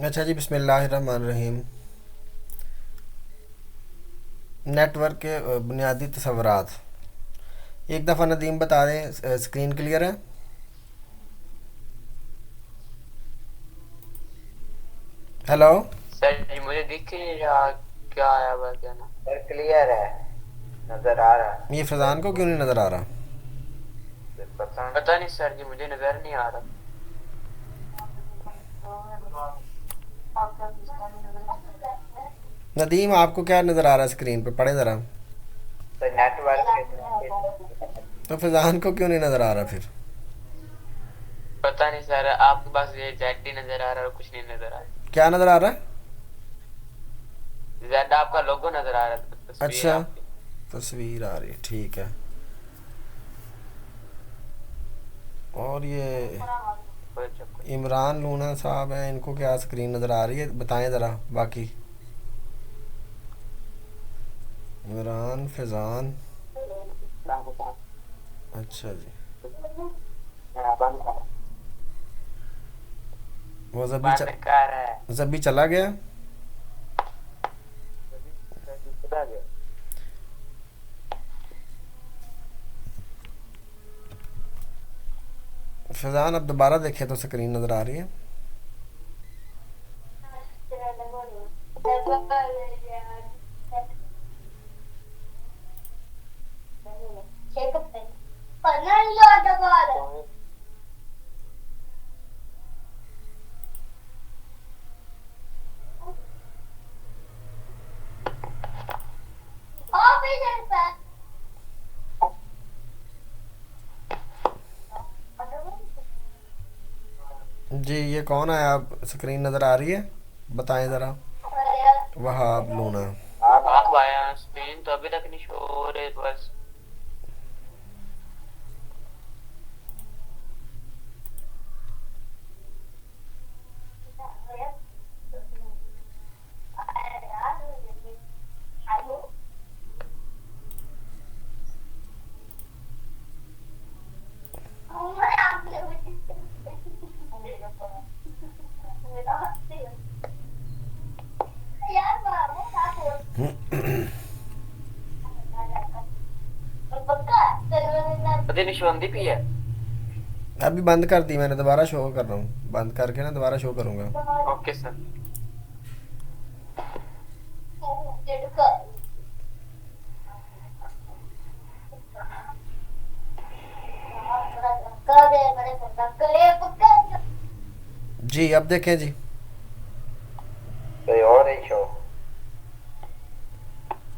अच्छा जी, बिस्मिल्लाहिर्रहमानिर्रहीम। नेटवर्क के बुनियादी तसव्वुरात। एक दफ़ा नदीम बता दें, स्क्रीन क्लियर है? हेलो। सर जी मुझे दिख ही नहीं रहा क्या आया हुआ क्या ना। सर क्लियर है, नजर आ रहा है। ये फैज़ान को क्यों नहीं नज़र आ रहा? सर पता पता नहीं सर जी मुझे नजर नहीं आ रहा। नदीम, आपको क्या नज़र आ रहा है स्क्रीन पे? पढ़े ज़रा। सर नेटवर्क के तो फैज़ान को क्यों नहीं नज़र आ रहा फिर? पता नहीं सर आपके पास ये जेड ही नजर आ रहा है और कुछ नहीं नजर आ रहा। क्या नज़र आ रहा है? जेड आपका लोगो नजर आ रहा है, तस्वीर अच्छा, आपकी। तस्वीर आ रही है, ठीक है। और ये कोई चक्कर इमरान लूना साहब हैं, इनको क्या स्क्रीन नज़र आ रही है? बताएं ज़रा बाकी। इमरान, फैज़ान। अच्छा जी। वो बंद कर है। जबी चला गया। पता गया। फैज़ान, अब दोबारा देखें तो स्क्रीन नज़र आ रही है। जी, ये कौन है? आप स्क्रीन नज़र आ रही है? बताएं ज़रा। वहाब लूना। आप आया स्क्रीन तो अभी तक नहीं शो हो रहे बस। पता नहीं शो भी है। अभी बंद कर दी मैंने, दोबारा शो कर रहा हूँ। बंद करके ना दोबारा शो करूँगा। Okay sir. जी, अब देखें जी। कोई और ही शो।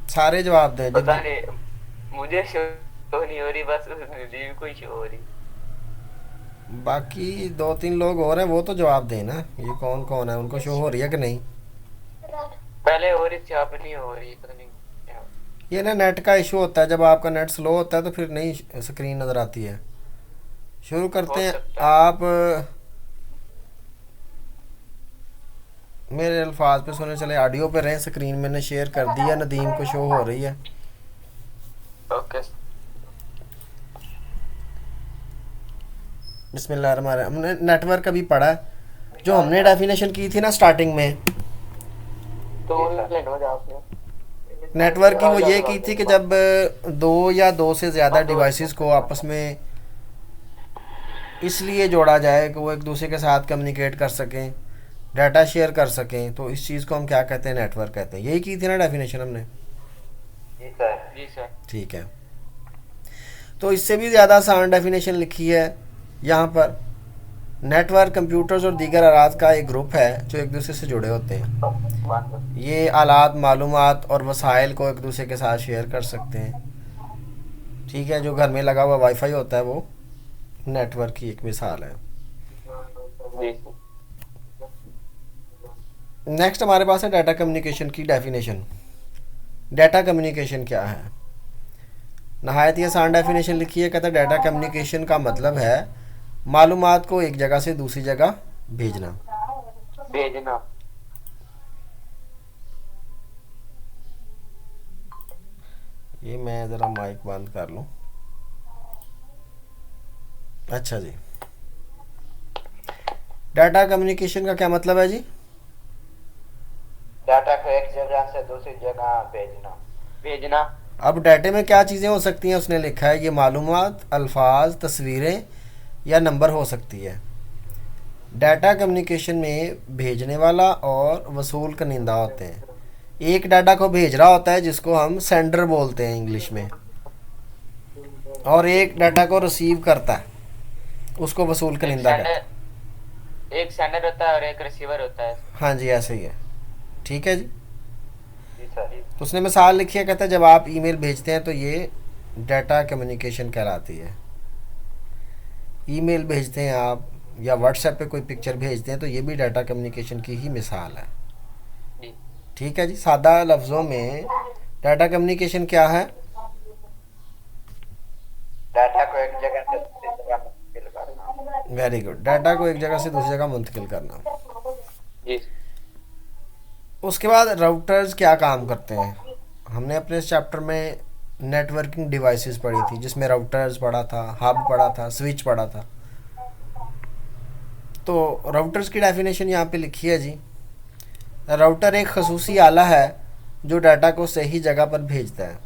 सारे जवाब दें पता जिन। नहीं मुझे शो नहीं हो रही, बस नदीम को ही शो हो रही। बाकी दो तीन लोग और हैं, वो तो जवाब दें ना। ये कौन कौन है, उनको शो हो रही है कि नहीं? पहले हो रही थी अब नहीं हो रही, पता नहीं क्या हो। ये ना नेट का इशू होता है, जब आपका नेट स्लो होता है तो फिर नहीं स्क्रीन नज़र आती है। शुरू करते हो हैं। सकता है। आप मेरे अल्फाज पे सुने चले, ऑडियो पे रहें। स्क्रीन मैंने शेयर कर दिया, नदीम को शो हो रही है। ओके। बिस्मिल्लाह। हमने नेटवर्क अभी पढ़ा है, जो हमने डेफिनेशन की थी ना स्टार्टिंग में। तो जी सर। ऑनलाइन हो जाओ आपने। नेटवर्क की वो ये की थी कि जब दो या दो से ज़्यादा आप दो डिवाइसेस को आपस में इसलिए जोड़ा जाए कि वो एक दूसरे के साथ कम्युनिकेट कर सकें, डाटा शेयर कर सकें, तो इस चीज़ को हम क्या कहते हैं? नेटवर्क कहते हैं। यही की थी ना डेफिनेशन हमने। जी सर। जी सर। ठीक है। तो इससे भी ज़्यादा आसान डेफिनेशन लिखी है यहाँ पर। नेटवर्क कंप्यूटर्स और दीगर आलात का एक ग्रुप है जो एक दूसरे से जुड़े होते हैं। ये आलात मालूमात और वसाइल को एक दूसरे के साथ शेयर कर सकते हैं। ठीक है, जो घर में लगा हुआ वाईफाई होता है वो नेटवर्क की एक मिसाल है। जी। नेक्स्ट हमारे पास है डाटा कम्युनिकेशन की डेफिनेशन। डाटा कम्युनिकेशन क्या है? नहायत ही आसान डेफिनेशन लिखी है। कहता है डाटा कम्युनिकेशन का मतलब है मालूमात को एक जगह से दूसरी जगह भेजना। भेजना। ये मैं ज़रा माइक बंद कर लूँ। अच्छा जी, डाटा कम्युनिकेशन का क्या मतलब है जी? डाटा को एक जगह से दूसरी जगह भेजना। भेजना। अब डाटे में क्या चीज़ें हो सकती हैं उसने लिखा है, ये मालूमात, अल्फाज, तस्वीरें या नंबर हो सकती है। डाटा कम्युनिकेशन में भेजने वाला और वसूल कनिंदा होते हैं। एक डाटा को भेज रहा होता है जिसको हम सेंडर बोलते हैं इंग्लिश में, और एक डाटा को रिसीव करता है उसको वसूल कनिंदा कहते हैं। एक सेंडर होता है और एक रिसीवर होता है। हाँ जी, ऐसे ही है। ठीक है जी। जी सर। तो उसने मिसाल लिखी है, कहता है जब आप ईमेल भेजते हैं तो ये डाटा कम्युनिकेशन कहलाती है। ईमेल भेजते हैं आप या व्हाट्सएप पे कोई पिक्चर भेजते हैं तो ये भी डाटा कम्युनिकेशन की ही मिसाल है। जी। ठीक है जी। सादा लफ्ज़ों में डाटा कम्युनिकेशन क्या है? डाटा को एक जगह से दूसरी जगह मुंतकिल करना। Very good. डाटा को एक जगह से दूसरी जगह मुंतकिल करना। जी। उसके बाद राउटर्स क्या काम करते हैं? हमने अपने इस चैप्टर में नेटवर्किंग डिवाइसेस पढ़ी थी, जिसमें राउटर्स पढ़ा था, हब पढ़ा था, स्विच पढ़ा था। तो राउटर्स की डेफिनेशन यहाँ पे लिखी है जी। राउटर एक खसूसी आला है जो डाटा को सही जगह पर भेजता है।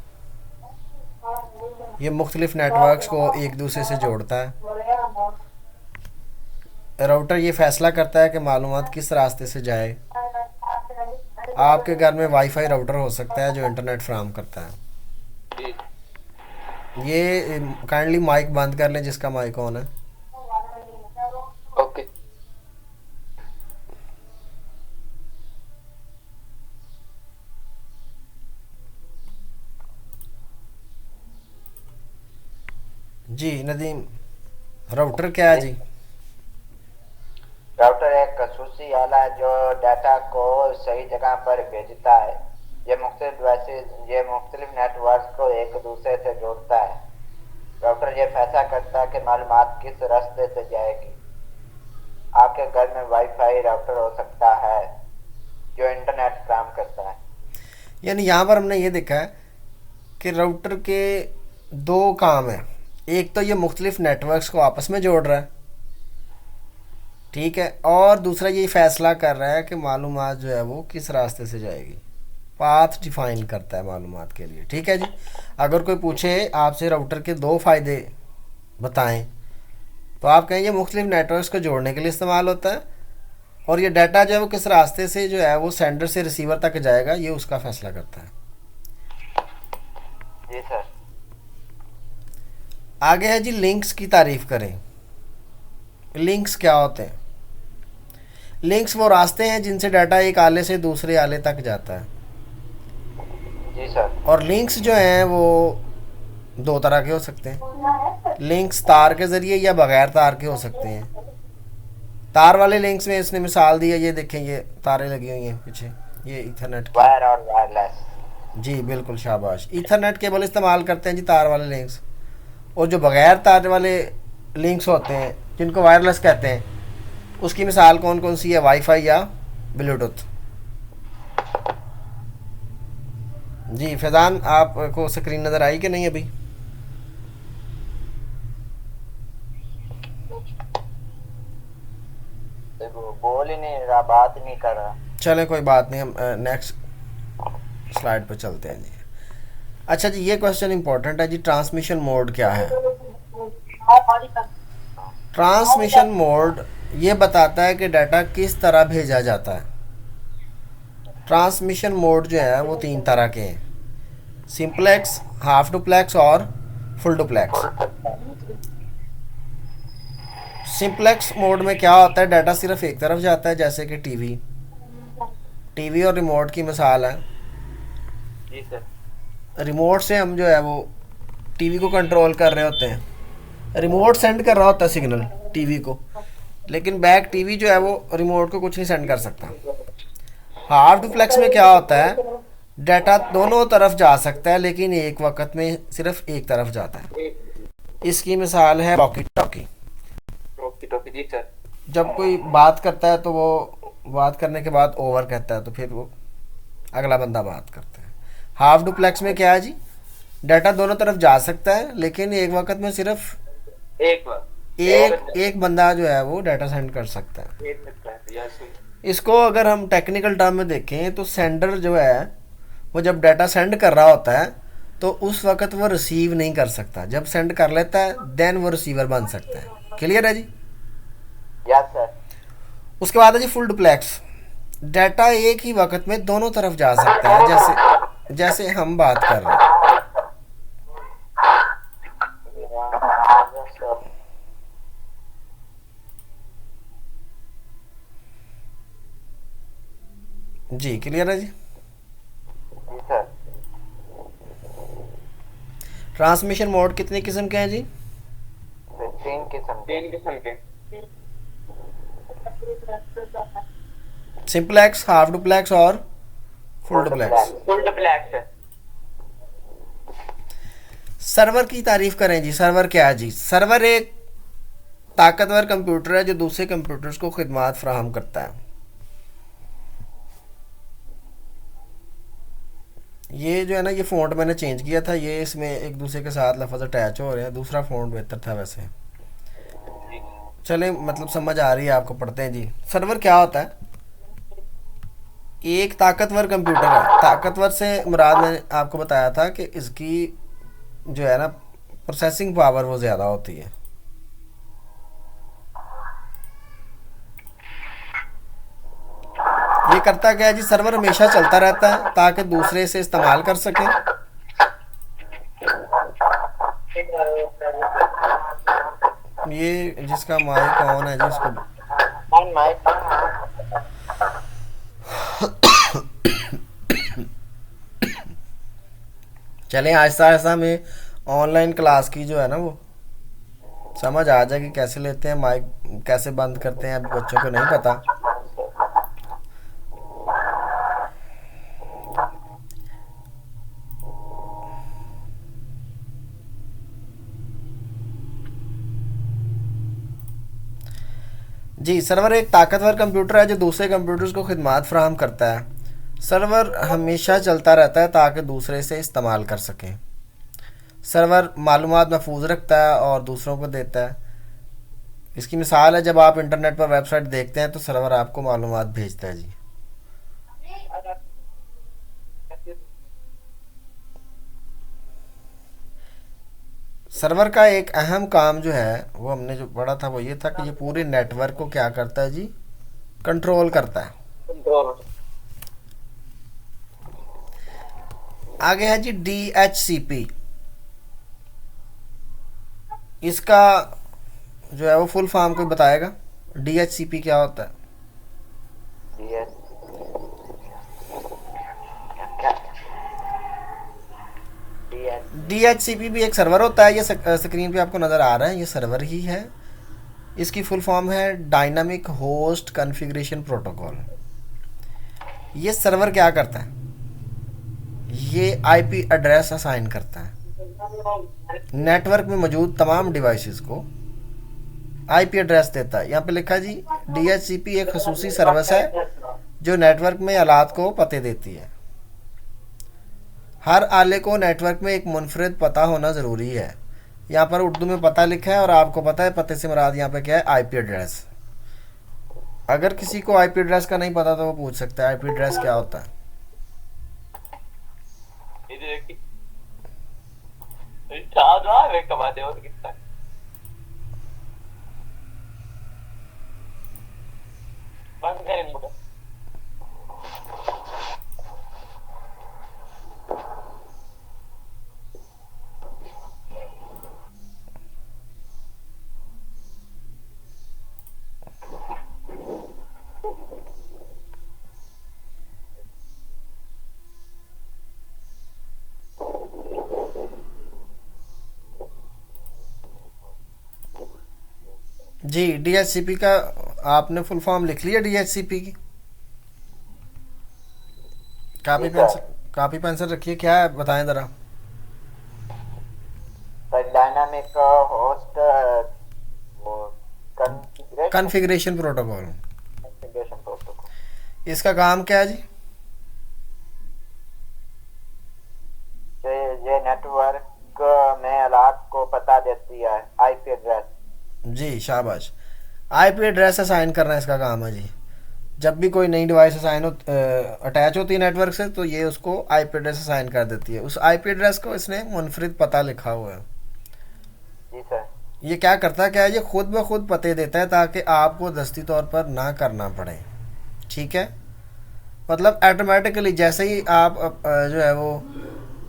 ये मुख्तलिफ नेटवर्क्स को एक दूसरे से जोड़ता है। राउटर ये फैसला करता है कि मालूमात किस रास्ते से जाए। आपके घर में वाईफाई राउटर हो सकता है जो इंटरनेट फराहम करता है। जी। ये काइंडली माइक बंद कर लें जिसका माइक ऑन है। ओके। जी नदीम, राउटर क्या है जी? राउटर एक खसूसी आला है जो डाटा को सही जगह पर भेजता है। ये मुख्तलिफ नेटवर्क को एक दूसरे से जोड़ता है। राउटर ये फैसला करता है कि मालूमात किस रास्ते से जाएगी। आपके घर में वाईफाई राउटर हो सकता है जो इंटरनेट फराहम करता है। यानी यहाँ पर हमने ये देखा है कि राउटर के दो काम हैं। एक तो ये मुख्तलिफ नेटवर्क्स को आपस में जोड़ रहा है, ठीक है, और दूसरा ये फैसला कर रहा है कि मालूमात जो है वो किस रास्ते से जाएगी। पाथ डिफाइन करता है मालूमात के लिए। ठीक है जी। अगर कोई पूछे आपसे राउटर के दो फ़ायदे बताएं तो आप कहेंगे मुख्तलिफ नेटवर्क्स को जोड़ने के लिए इस्तेमाल होता है, और ये डाटा जो है वो किस रास्ते से जो है वो सेंडर से रिसीवर तक जाएगा ये उसका फैसला करता है। जी सर। आगे है जी लिंक्स की तारीफ करें। लिंक्स क्या होते हैं? लिंक्स वो रास्ते हैं जिनसे डाटा एक आले से दूसरे आले तक जाता है। जी सर। और लिंक्स जो हैं वो दो तरह के हो सकते हैं। लिंक्स तार के ज़रिए या बग़ैर तार के हो सकते हैं। तार वाले लिंक्स में इसने मिसाल दी है, ये देखें, ये तारें लगी हुई हैं पीछे, ये ईथरनेट की। वायर और वायरलेस। जी बिल्कुल, शाबाश। ईथरनेट केबल इस्तेमाल करते हैं जी तार वाले लिंक्स। और जो बग़ैर तार वाले लिंक्स होते हैं जिनको वायरलेस कहते हैं, उसकी मिसाल कौन कौन सी है? वाईफाई या ब्लूटूथ। जी फैज़ान, आपको स्क्रीन नज़र आई कि नहीं अभी? देखो बोल ही नहीं रहा, बात ही नहीं कर रहा। चलें कोई बात नहीं, हम नेक्स्ट स्लाइड पर चलते हैं जी। अच्छा जी, ये क्वेश्चन इंपॉर्टेंट है जी। ट्रांसमिशन मोड क्या है? ट्रांसमिशन मोड ये बताता है कि डाटा किस तरह भेजा जाता है। ट्रांसमिशन मोड जो है वो तीन तरह के हैं: सिंपलेक्स, हाफ डुप्लेक्स और फुल डुप्लेक्स। सिंपलेक्स मोड में क्या होता है? डाटा सिर्फ एक तरफ जाता है, जैसे कि टीवी और रिमोट की मिसाल है। जी सर। रिमोट से हम जो है वो टीवी को कंट्रोल कर रहे होते हैं। रिमोट सेंड कर रहा होता है सिग्नल टीवी को, लेकिन बैक टीवी जो है वो रिमोट को कुछ नहीं सेंड कर सकता। हाफ डुप्लेक्स में क्या होता है? डाटा दोनों तरफ जा सकता है लेकिन एक वक्त में सिर्फ एक तरफ जाता है। इसकी मिसाल है वॉकी टॉकी। ओके टोके। जी सर। जब कोई बात करता है तो वो बात करने के बाद ओवर कहता है, तो फिर वो अगला बंदा बात करता है। हाफ डुप्लेक्स में क्या है जी? डाटा दोनों तरफ जा सकता है लेकिन एक वक्त में सिर्फ एक बार एक बंदा जो है वो डाटा सेंड कर सकता है। एक मिनट। इसको अगर हम टेक्निकल टर्म में देखें तो सेंडर जो है वो जब डाटा सेंड कर रहा होता है तो उस वक्त वो रिसीव नहीं कर सकता, जब सेंड कर लेता है देन वो रिसीवर बन सकता है। क्लियर है जी? Yes sir. उसके बाद है जी फुल डुप्लेक्स। डाटा एक ही वक्त में दोनों तरफ जा सकता है, जैसे जैसे हम बात कर रहे हैं। Yes sir. जी क्लियर है जी? जी सर। ट्रांसमिशन मोड कितने किस्म के हैं जी? तीन किस्म के। सिंपलेक्स, हाफ डुप्लेक्स और फुल डुप्लेक्स। फुल डुप्लेक्स है। सर्वर की तारीफ करें जी। सर्वर क्या है जी? सर्वर एक ताकतवर कंप्यूटर है जो दूसरे कंप्यूटर्स को खिदमात फराहम करता है। ये जो है ना, ये फ़ॉन्ट मैंने चेंज किया था, ये इसमें एक दूसरे के साथ लफ्ज़ अटैच हो रहे हैं, दूसरा फ़ॉन्ट बेहतर था वैसे। चलें, मतलब समझ आ रही है आपको, पढ़ते हैं जी। सर्वर क्या होता है? एक ताकतवर कंप्यूटर है। ताकतवर से मुराद मैंने आपको बताया था कि इसकी जो है ना प्रोसेसिंग पावर वो ज़्यादा होती है। ये करता क्या है जी? सर्वर हमेशा चलता रहता है ताकि दूसरे से इस्तेमाल कर सके। ये जिसका माइक ऑन है जी उसको चलें, आहिस्ता आहिस्ता में ऑनलाइन क्लास की जो है ना वो समझ आ जाएगी, कैसे लेते हैं माइक, कैसे बंद करते हैं, अभी बच्चों को नहीं पता। जी, सर्वर एक ताकतवर कंप्यूटर है जो दूसरे कंप्यूटर्स को खिदमात फराहम करता है। सर्वर हमेशा चलता रहता है ताकि दूसरे से इस्तेमाल कर सकें। सर्वर मालूमात महफूज रखता है और दूसरों को देता है। इसकी मिसाल है, जब आप इंटरनेट पर वेबसाइट देखते हैं तो सर्वर आपको मालूमात भेजता है जी। सर्वर का एक अहम काम जो है वो हमने जो पढ़ा था वो ये था कि ये पूरे नेटवर्क को क्या करता है जी? कंट्रोल करता है। आगे है जी DHCP। इसका जो है वो फुल फॉर्म कोई बताएगा? DHCP क्या होता है? DHCP भी एक सर्वर होता है। ये स्क्रीन पे आपको नज़र आ रहा है, ये सर्वर ही है। इसकी फुल फॉर्म है डायनामिक होस्ट कॉन्फ़िगरेशन प्रोटोकॉल। ये सर्वर क्या करता है? ये IP एड्रेस असाइन करता है। नेटवर्क में मौजूद तमाम डिवाइसेस को IP एड्रेस देता है। यहाँ पे लिखा जी DHCP एक खसूसी सर्विस है जो नेटवर्क में आलात को पते देती है। हर आले को नेटवर्क में एक मुनफरिद पता होना ज़रूरी है। यहाँ पर उर्दू में पता लिखा है और आपको पता है पते से मुराद यहाँ पे क्या है? IP address. अगर किसी को IP एड्रेस का नहीं पता तो वो पूछ सकता है IP एड्रेस क्या होता है। जी, DHCP का आपने फुल फॉर्म लिख लिया? DHCP की कापी पेंसिल रखिए। क्या है बताएं ज़रा। Dynamic host configuration protocol. इसका काम क्या है जी? ये नेटवर्क में आलात को पता देती है, IP एड्रेस। जी शाबाश। IP एड्रेस असाइन करना इसका काम है जी। जब भी कोई नई डिवाइस असाइन हो अटैच होती है नेटवर्क से, तो ये उसको आईपी एड्रेस असाइन कर देती है। उस आईपी एड्रेस को इसने मुनफरिद पता लिखा हुआ है। जी सर। ये क्या करता है, क्या है, ये खुद ब खुद पते देता है ताकि आपको दस्ती तौर पर ना करना पड़े। ठीक है, मतलब ऑटोमेटिकली जैसे ही आप जो है वो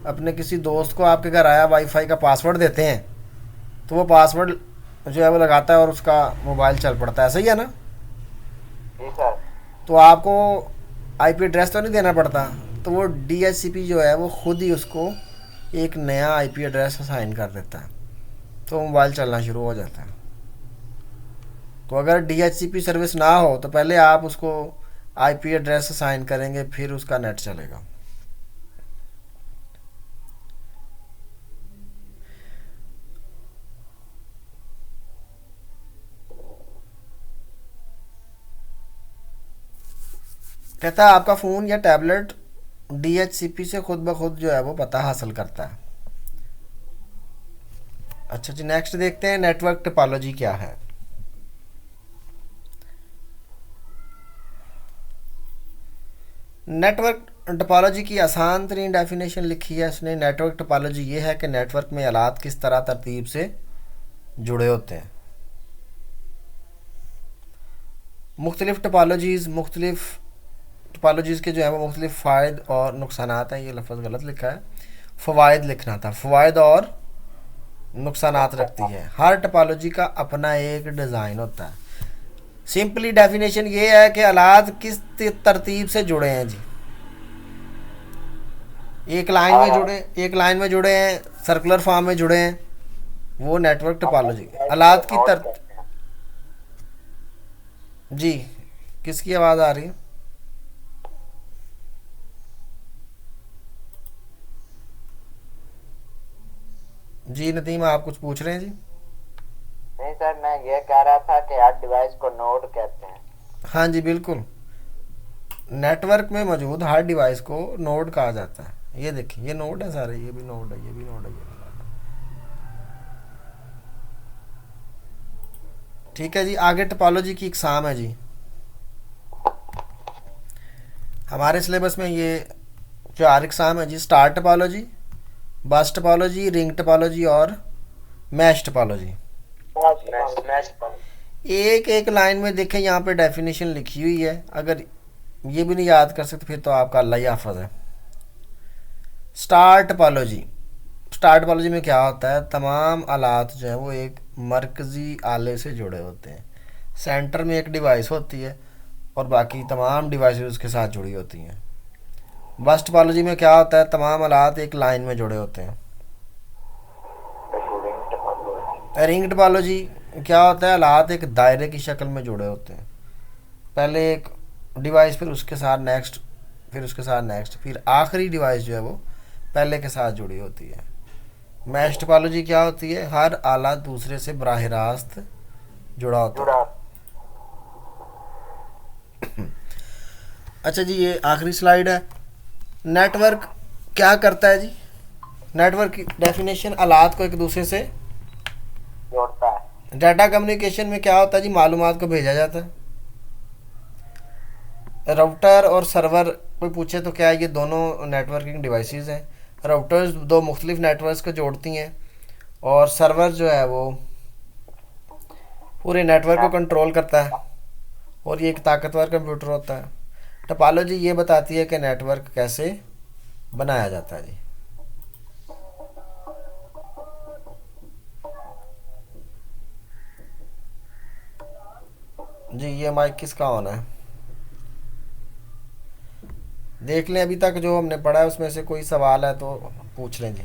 अपने किसी दोस्त को आपके घर आया वाईफाई का पासवर्ड देते हैं, तो वो पासवर्ड जो है वो लगाता है और उसका मोबाइल चल पड़ता है। सही है ना? जी सर। तो आपको आईपी एड्रेस तो नहीं देना पड़ता, तो वो डीएचसीपी जो है वो खुद ही उसको एक नया आईपी एड्रेस असाइन कर देता है, तो मोबाइल चलना शुरू हो जाता है। तो अगर डीएचसीपी सर्विस ना हो तो पहले आप उसको आईपी एड्रेस असाइन करेंगे, फिर उसका नेट चलेगा। कहता है आपका फ़ोन या टैबलेट डीएचसीपी से खुद ब खुद जो है वो पता हासिल करता है। अच्छा जी, नेक्स्ट देखते हैं नेटवर्क टोपोलॉजी क्या है। नेटवर्क टोपोलॉजी की आसान तरीन डेफिनेशन लिखी है इसने। नेटवर्क टोपोलॉजी ये है कि नेटवर्क में आलात किस तरह तरतीब से जुड़े होते हैं। मुख्तलिफ टोपोलॉजीज़ के जो है वो मुख्तलिफ फ़ायद और नुकसानात हैं। ये लफ्ज़ गलत लिखा है, फ़वाइद लिखना था। फ़वाइद और नुकसानात रखती है। हर टोपोलॉजी का अपना एक डिज़ाइन होता है। सिंपली डेफिनेशन ये है कि आलात किस तरतीब से जुड़े हैं जी। एक लाइन में जुड़े हैं, सर्कुलर फॉर्म में जुड़े हैं, वो नेटवर्क टोपोलॉजी। आलात की जी, किसकी आवाज़ आ रही है? जी नदीम, आप कुछ पूछ रहे हैं जी? नहीं सर, मैं ये कह रहा था कि हर डिवाइस को नोड कहते हैं। हाँ जी बिल्कुल, नेटवर्क में मौजूद हर डिवाइस को नोड कहा जाता है। ये देखिए, ये नोड है सारे, ये भी नोड है, ये भी नोड है, ये भी नोड है। ठीक है जी, आगे टोपोलॉजी की इकसाम है जी। हमारे सिलेबस में ये 4 इकसाम है जी। Star topology, bus topology, ring topology और मैश टोपोलॉजी। एक एक लाइन में देखें, यहाँ पे डेफिनेशन लिखी हुई है। अगर ये भी नहीं याद कर सकते फिर तो आपका अल्लाह ही हाफ़िज़ है। स्टार टोपोलॉजी में क्या होता है, तमाम आलात जो है वो एक मरकज़ी आले से जुड़े होते हैं। सेंटर में एक डिवाइस होती है और बाकी तमाम डिवाइसेस उसके साथ जुड़ी होती हैं। बस टोपोलॉजी में क्या होता है, तमाम आलात एक लाइन में जुड़े होते हैं। रिंग टोपोलॉजी क्या होता है, आलात एक दायरे की शक्ल में जुड़े होते हैं। पहले एक डिवाइस, फिर उसके साथ नेक्स्ट, फिर उसके साथ नेक्स्ट, फिर आखिरी डिवाइस जो है वो पहले के साथ जुड़ी होती है। मैश टोपोलॉजी क्या होती है, हर आला दूसरे से बराह रास्त जुड़ा होता है। अच्छा जी, ये आखिरी स्लाइड है। नेटवर्क क्या करता है जी? नेटवर्क की डेफिनेशन, आलात को एक दूसरे से जोड़ता है। डाटा कम्युनिकेशन में क्या होता है जी, मालूमात को भेजा जाता है। राउटर और सर्वर, कोई पूछे तो क्या है, ये दोनों नेटवर्किंग डिवाइसेस हैं। राउटर्स दो मुख्तलिफ नेटवर्क्स को जोड़ती हैं और सर्वर जो है वो पूरे नेटवर्क को कंट्रोल करता है और ये एक ताकतवर कंप्यूटर होता है। टोपोलॉजी ये बताती है कि नेटवर्क कैसे बनाया जाता है जी। जी ये माइक किसका ऑन है? देख लें, अभी तक जो हमने पढ़ा है उसमें से कोई सवाल है तो पूछ लें जी।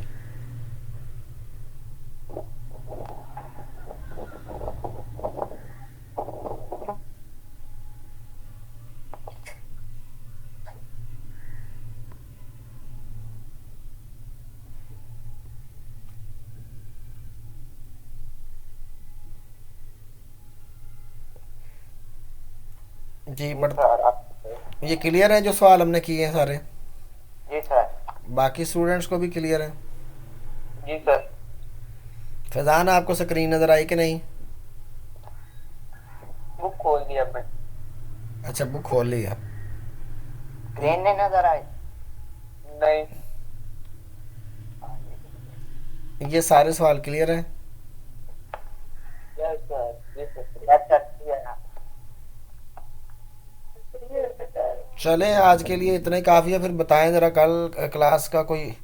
जी बट ये क्लियर है जो सवाल हमने किए हैं सारे? जी सर। बाकी स्टूडेंट्स को भी क्लियर है? जी सर। फैजान, आपको स्क्रीन नज़र आई कि नहीं? बुक खोल दिया मैं। अच्छा बुक खोल ली है। स्क्रीन नहीं नजर आई? नहीं। ये सारे सवाल क्लियर है? Yes sir, yes sir. अच्छा ठीक है। चले आज के लिए इतना ही काफ़ी है, फिर बताएं ज़रा कल क्लास का कोई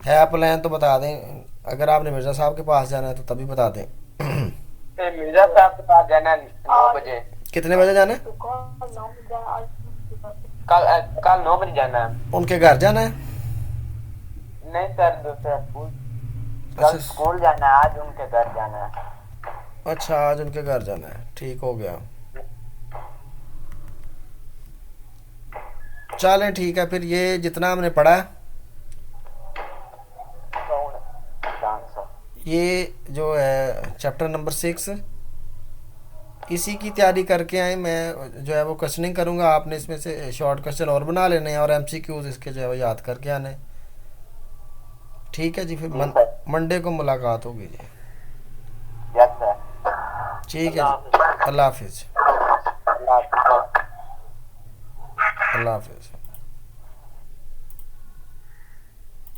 है प्लान तो बता दें। अगर आपने मिर्ज़ा साहब के पास जाना है तो तभी बता दें। फिर मिर्जा साहब के पास जाना 9 बजे। कितने बजे जाना है? कल कल 9 बजे जाना है। उनके घर जाना है? नहीं सर, दूसरा स्कूल। कल अच्छा स्कूल जाना है, आज उनके घर जाना है। अच्छा, आज उनके घर जाना है, ठीक हो गया। चलें ठीक है, फिर ये जितना हमने पढ़ा है आंसर ये जो है चैप्टर नंबर 6, इसी की तैयारी करके आए। मैं जो है वो क्वेश्चनिंग करूँगा, आपने इसमें से शॉर्ट क्वेश्चन और बना लेने हैं और एमसीक्यूज इसके जो है वो याद करके आने हैं। ठीक है जी, फिर ठीक है। मंडे को मुलाकात होगी जी। Yes sir. ठीक है जी, अल्लाह हाफिज़। अल्लाह हाफिज़। अल्लाह हाफिज़।